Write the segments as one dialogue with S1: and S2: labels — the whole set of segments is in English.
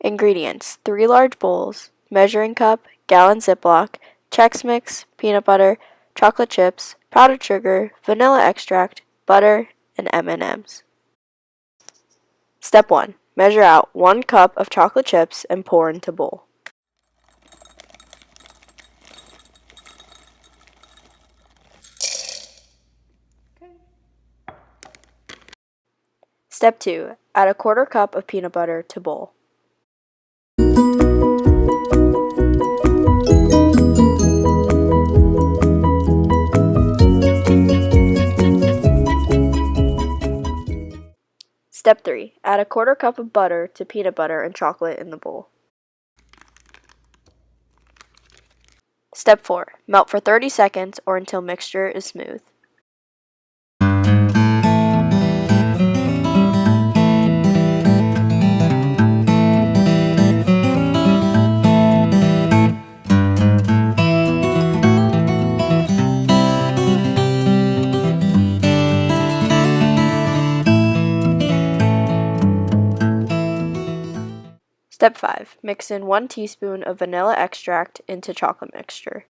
S1: Ingredients: 3 large bowls, measuring cup, gallon ziplock, Chex Mix, peanut butter, chocolate chips, powdered sugar, vanilla extract, butter, and M&Ms. Step 1. Measure out 1 cup of chocolate chips and pour into bowl. Step 2. Add a 1/4 cup of peanut butter to bowl. Step 3. Add a 1/4 cup of butter to peanut butter and chocolate in the bowl. Step 4. Melt for 30 seconds or until mixture is smooth. Step 5. Mix in 1 teaspoon of vanilla extract into chocolate mixture.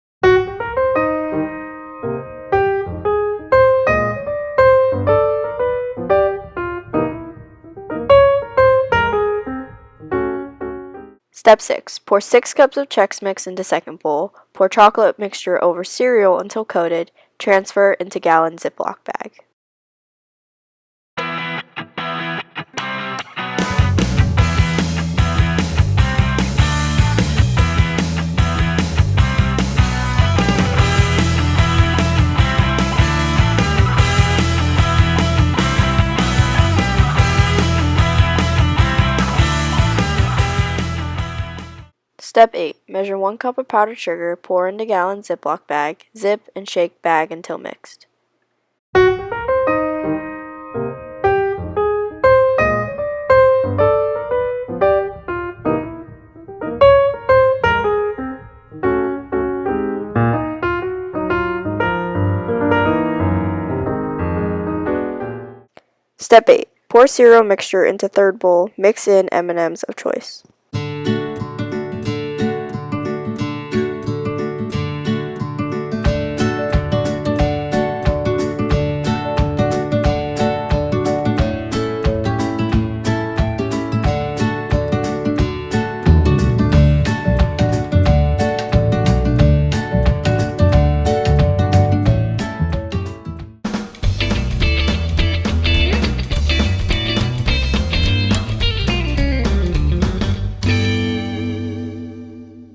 S1: Step 6. Pour 6 cups of Chex Mix into second bowl. Pour chocolate mixture over cereal until coated. Transfer into gallon Ziploc bag. Step 8. Measure 1 cup of powdered sugar, pour into gallon Ziploc bag, zip and shake bag until mixed. Step 8. Pour cereal mixture into third bowl, mix in M&Ms of choice.